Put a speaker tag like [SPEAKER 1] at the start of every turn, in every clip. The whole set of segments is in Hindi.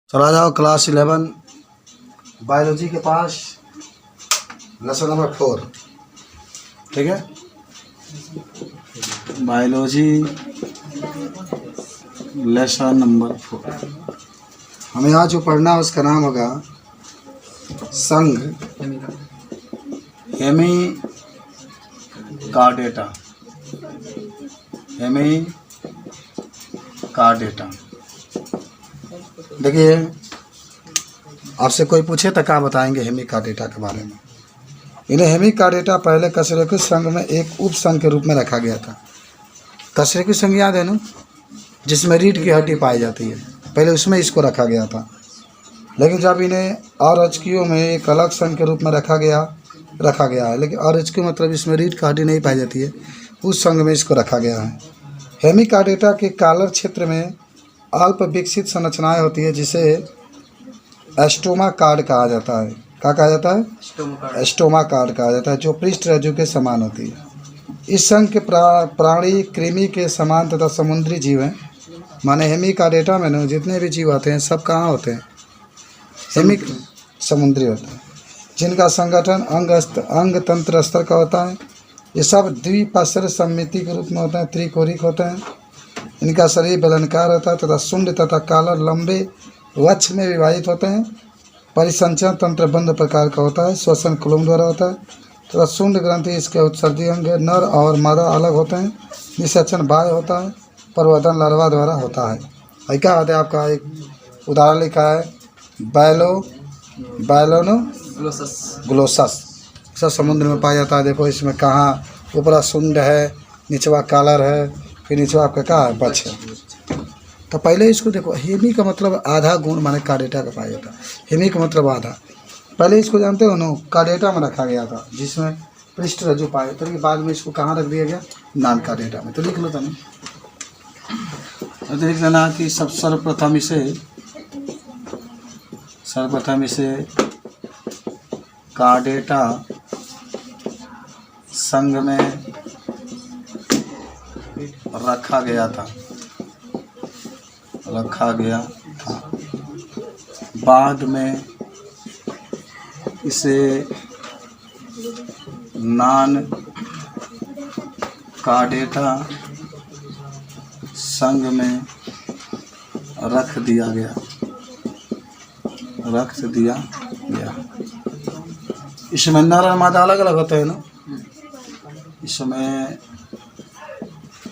[SPEAKER 1] चला जाओ क्लास 11 बायोलॉजी के पास, लेसन नंबर 4। ठीक है, बायोलॉजी लेसन नंबर 4। हमें यहाँ जो पढ़ना है उसका नाम होगा संघ हेमिकार्डेटा। हेमिकार्डेटा। देखिए, आपसे कोई पूछे तो क्या बताएंगे हेमिकार्डेटा के बारे में। इन्हें हेमिकार्डेटा पहले कशेरुकी संघ में एक उप संघ के रूप में रखा गया था। कशेरुकी संघ याद है ना, जिसमें रीढ़ की हड्डी पाई जाती है, पहले उसमें इसको रखा गया था। लेकिन जब इन्हें आरएचक्यू में एक अलग संघ के रूप में रखा गया है, लेकिन आरएचक्यू मतलब इसमें रीढ़ की हड्डी नहीं पाई जाती है, उस संघ में इसको रखा गया है। हेमिकार्डेटा के कॉलर क्षेत्र में अल्प विकसित संरचनाएं होती है, जिसे एस्टोमा कार्ड कहा जाता है। क्या कहा जाता है? एस्टोमा कार्ड कहा जाता है, जो पृष्ठ रज्जु के समान होती है। इस संघ के प्राणी कृमि के समान तथा समुद्री जीव हैं। माने हेमिकार्डेटा में ना जितने भी जीव आते हैं सब कहाँ होते हैं? समुद्री होते हैं, जिनका संगठन अंग तंत्र स्तर का होता है। ये सब द्विपार्श्व समिति के रूप में होते हैं, त्रिकोणिक होते हैं। इनका शरीर बेलनाकार होता है तथा शुंड तथा कॉलर लंबे वक्ष में विभाजित होते हैं। परिसंचरण तंत्र बंद प्रकार का होता है, श्वसन कुलम द्वारा होता है तथा शुंड ग्रंथि इसके उत्सर्जी अंग। नर और मादा अलग होते हैं। निषेचन बाह्य होता है, प्रवर्धन लार्वा द्वारा होता है। और क्या होता है? आपका एक उदाहरण लिखा है, ग्लोसस। सब समुद्र में पाया जाता है। देखो इसमें कहाँ ऊपरा शुंड है, निचवा कॉलर है, फिर निचवा आपका क्या है? बच्च है। तो पहले इसको देखो, हेमी का मतलब आधा गुण माने कार्डेटा का पाया जाता है। हेमी का मतलब आधा। पहले इसको जानते हो ना, कार्डेटा में रखा गया था, जिसमें पृष्ठ रज्जु पाए जाते हैं। बाद में इसको कहाँ रख दिया गया? नॉन कार्डेटा में। तो लिख लो तुम, तो देख लेना कि सर्वप्रथम इसे कार्डेटा संघ में रखा गया था। बाद में इसे नॉन कार्डेटा संघ में रख दिया गया। इसमें नर और मादा अलग अलग होते हैं ना। इसमें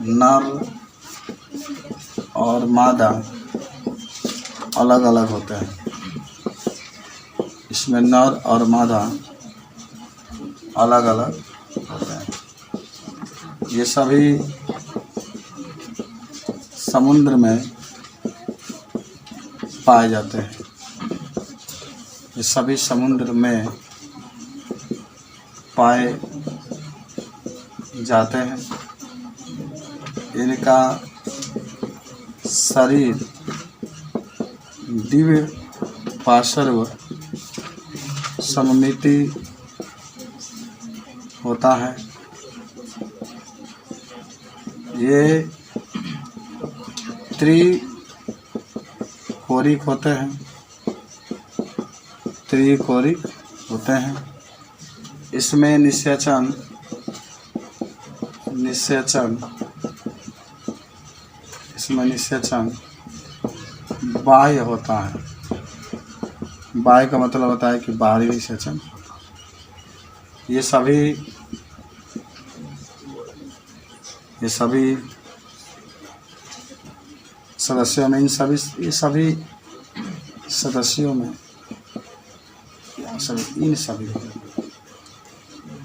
[SPEAKER 1] नर और मादा अलग अलग होते हैं। इसमें नर और मादा अलग अलग होते हैं। ये सभी समुद्र में पाए जाते हैं। ये सभी समुद्र में पाए जाते हैं। इनका शरीर द्विपार्श्व सममिति होता है। ये त्रिकोणिक होते हैं। इसमें निषेचन बाह्य होता है। बाह्य का मतलब होता है कि बाहरी निषेचन। ये सभी सदस्यों में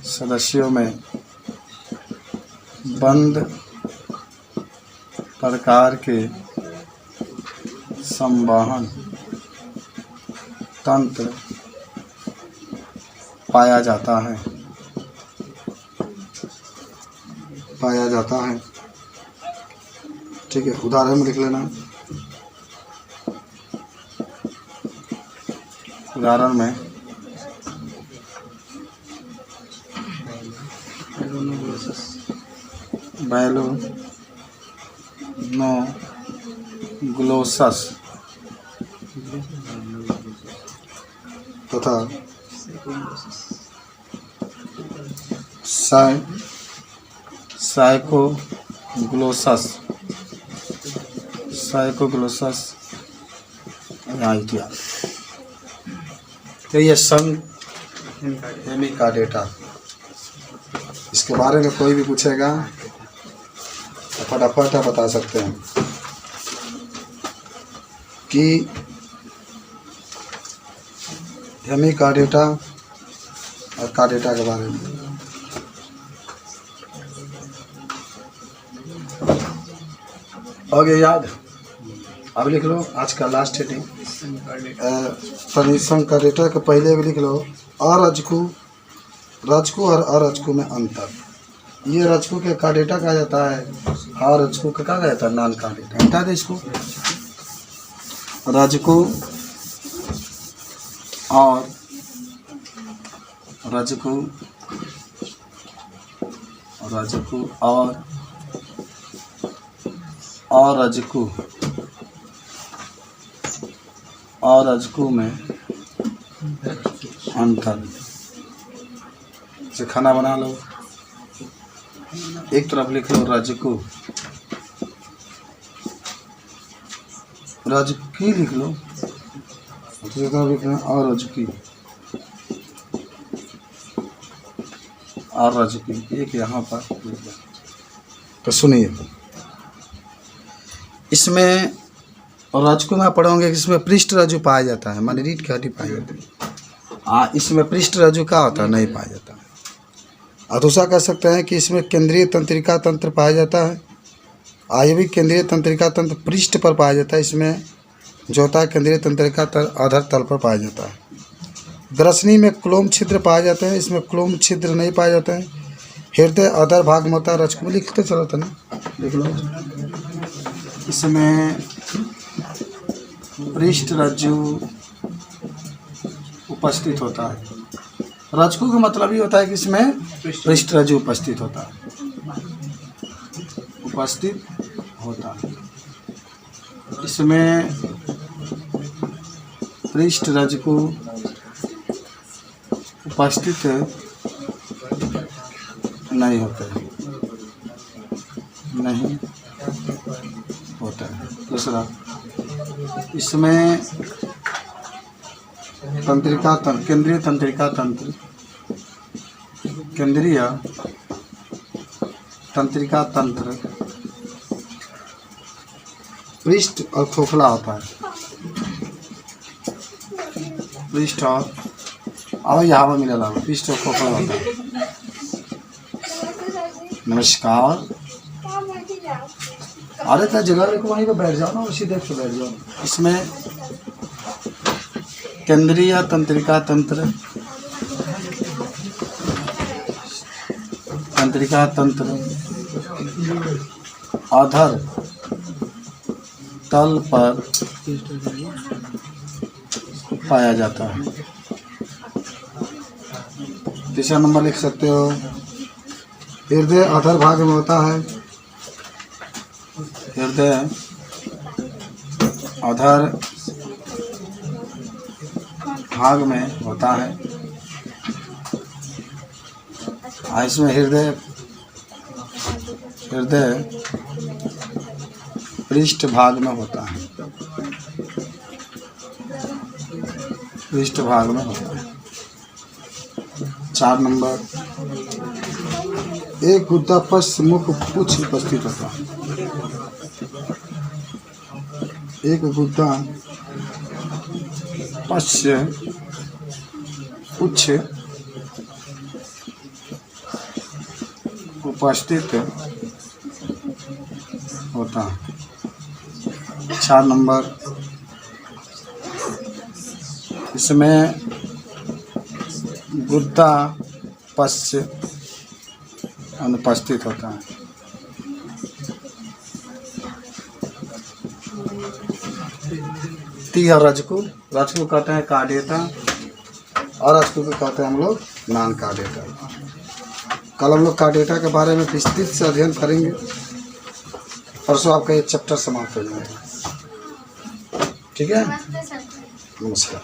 [SPEAKER 1] सदस्यों में बंद प्रकार के संवहन तंत्र पाया जाता है। ठीक है, उदाहरण में लिख लेना। उदाहरण में बैलोनोग्लोसस तथा साइकोग्लोसस इत्यादि। तो ये संघ हेमिकार्डेटा, इसके बारे में कोई भी पूछेगा तो फटाफट आप बता सकते हैं कि हेमिकार्डेटा और कार्डेटा के बारे में। हो गया याद? अब लिख लो आज का लास्ट हेडिंग। संकार्डेटा के पहले भी लिख लो अरजकू, रजकू और अरजकू में अंतर। ये रजकू के कार्डेटा कहा जाता है और रजकू का कहा जाता है नॉन कार्डेटा। बता दे इसको, रजकू और रजकू और रजकू में अंतर। से खाना बना लो, एक तरफ लिख लो रजकू, रजकी लिख लो, दूसरी तरफ लिखना और रजकी और रजकी, एक यहाँ पर। तो सुनिए, इसमें रजकू में पढ़ोगे इसमें पृष्ठ रज्जु पाया जाता है, माने रीढ़ की हड्डी पाई जाती है। इसमें पृष्ठ रज्जु का होता है, नहीं पाया जाता है। और दूसरा कह सकते हैं कि इसमें केंद्रीय तंत्रिका तंत्र पाया जाता है। आयविक केंद्रीय तंत्रिका तंत्र पृष्ठ पर पाया जाता है। इसमें जो होता है केंद्रीय तंत्रिका अधर तल पर पाया जाता है। दर्शनी में क्लोम छिद्र पाए जाते हैं, इसमें क्लोम छिद्र नहीं पाए जाते हैं। हृदय अधर भाग में होता है। रजकू में लिखते चलो था ना, लिख लो। इसमें पृष्ठ रज्जु उपस्थित होता है। रजकू का मतलब ये होता है कि इसमें पृष्ठ रज्जु उपस्थित होता है, इसमें पृष्ठ रज्जु उपस्थित नहीं होता है, दूसरा इसमें तंत्रिका तंत्र, केंद्रीय तंत्रिका तंत्र, केंद्रीय तंत्रिका तंत्र पृष्ठ और खोखला होता है। पृष्ठ और अब यहाँ पर मिला लाभ, पृष्ठ और खोखला होता है। नमस्कार, अरे तो जगह देखो, वहीं पर बैठ जाओ ना, उसी देख के बैठ जाओ। इसमें केंद्रीय तंत्रिका तंत्र, अधर तल पर पाया जाता है। तीसरा नंबर लिख सकते हो, हृदय अधर भाग में होता है। हृदय अधर भाग में होता है। इसमें हृदय पृष्ठ भाग में होता है, पृष्ठ भाग में होता है। 4 नंबर, एक गुद्दा पश्च मुख पुच्छ उपस्थित होता है। एक गुद्दा पश्च पुच्छ उपस्थित होता है। 4 नंबर, इसमें गुद्दा पश्च अनुपस्थित होता है। तीसरा रजकू कहते हैं कार्डेटा और रजकू को कहते हैं हम लोग नॉन कार्डेटा। कल हम लोग कार्डेटा के बारे में विस्तृत से अध्ययन करेंगे। परसों आपका ये चैप्टर समाप्त हो जाएगा। ठीक है। नमस्कार।